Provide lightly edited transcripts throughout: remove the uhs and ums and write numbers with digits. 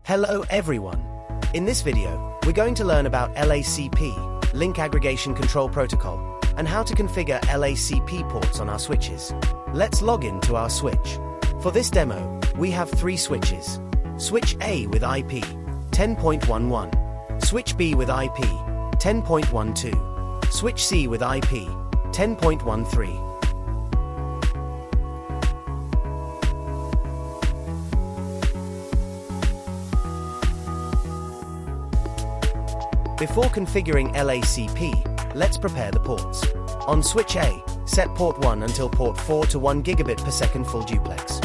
Hello everyone! In this video, we're going to learn about LACP, Link Aggregation Control Protocol, and how to configure LACP ports on our switches. Let's log in to our switch. For this demo, we have three switches. Switch A with IP 10.11, Switch B with IP 10.12, Switch C with IP 10.13. Before configuring LACP, let's prepare the ports. On switch A, set port 1 until port 4 to 1 gigabit per second full duplex.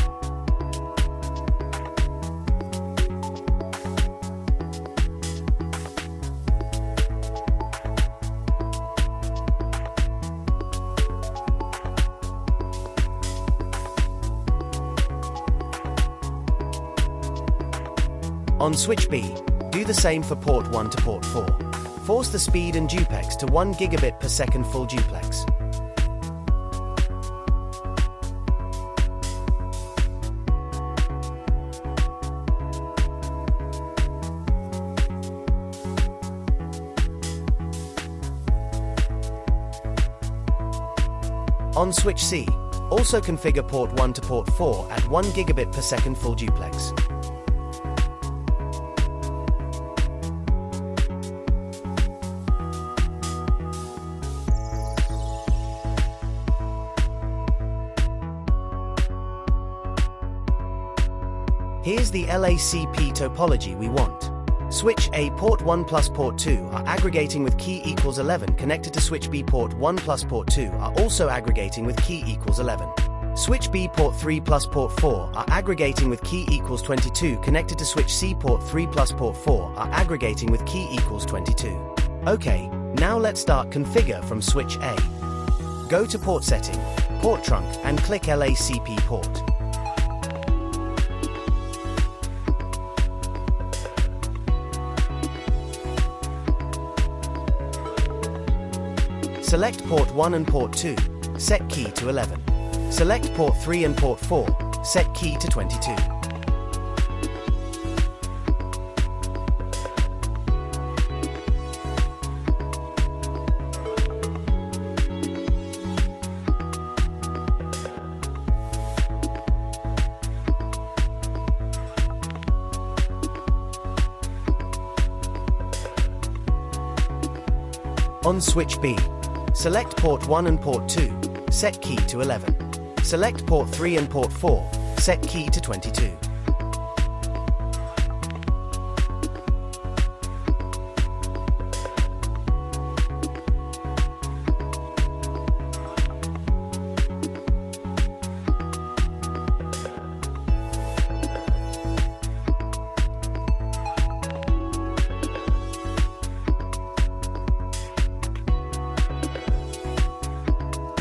On switch B, do the same for port 1 to port 4. Force the speed and dupex to 1 gigabit per second full duplex. On switch C, also configure port 1 to port 4 at 1 gigabit per second full duplex. Here's the LACP topology we want. Switch A port 1 plus port 2 are aggregating with key equals 11 connected to switch B port 1 plus port 2 are also aggregating with key equals 11. Switch B port 3 plus port 4 are aggregating with key equals 22 connected to switch C port 3 plus port 4 are aggregating with key equals 22. Okay, now let's start configure from switch A. Go to port setting, port trunk and click LACP port. Select port 1 and port 2, set key to 11. Select port 3 and port 4, set key to 22. On switch B, select port 1 and port 2, set key to 11. Select port 3 and port 4, set key to 22.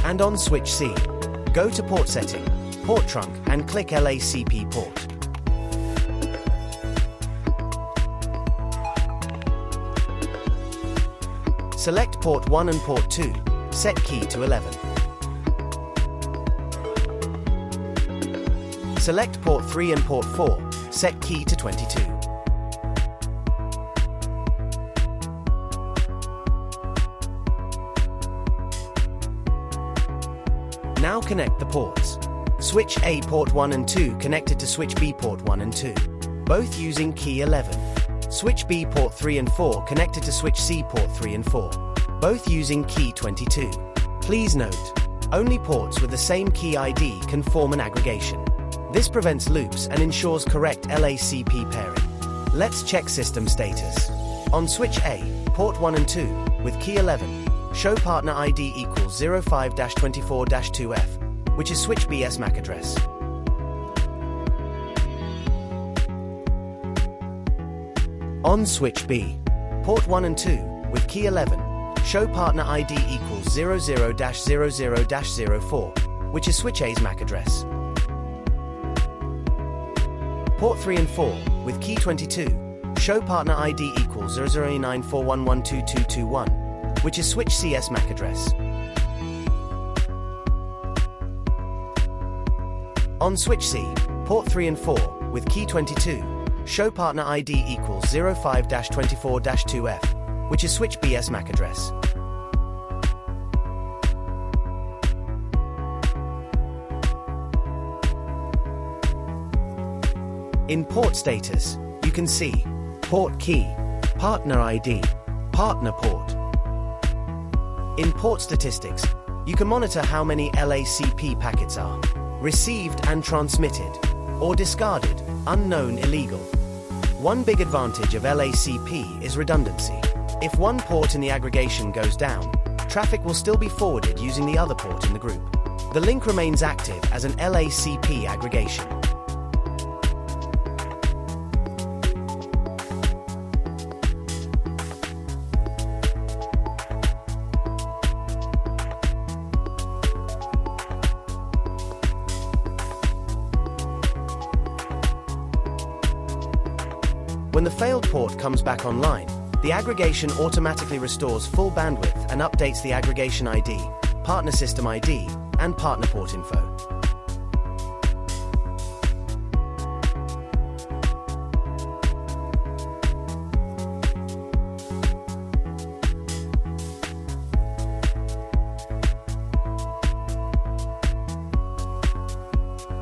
And on switch C, go to port setting, port trunk and click LACP port. Select port 1 and port 2, set key to 11. Select port 3 and port 4, set key to 22. Now connect the ports. Switch A port 1 and 2 connected to switch B port 1 and 2, both using key 11. Switch B port 3 and 4 connected to switch C port 3 and 4, both using key 22. Please note, only ports with the same key ID can form an aggregation. This prevents loops and ensures correct LACP pairing. Let's check system status. On switch A, port 1 and 2, with key 11, show partner ID equals 05-24-2F, which is switch B's MAC address. On switch B, port 1 and 2, with key 11, show partner ID equals 00-00-04, which is switch A's MAC address. Port 3 and 4, with key 22, show partner ID equals 0094112221, which is switch CS MAC address. On switch C, port 3 and 4, with key 22, show partner ID equals 05-24-2F, which is switch BS MAC address. In port status, you can see port key, partner ID, partner port. In port statistics, you can monitor how many LACP packets are received and transmitted, or discarded, unknown, illegal. One big advantage of LACP is redundancy. If one port in the aggregation goes down, traffic will still be forwarded using the other port in the group. The link remains active as an LACP aggregation. When the failed port comes back online, the aggregation automatically restores full bandwidth and updates the aggregation ID, partner system ID, and partner port info.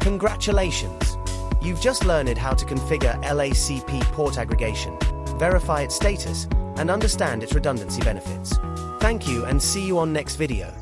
Congratulations! You've just learned how to configure LACP port aggregation, verify its status, and understand its redundancy benefits. Thank you and see you on next video.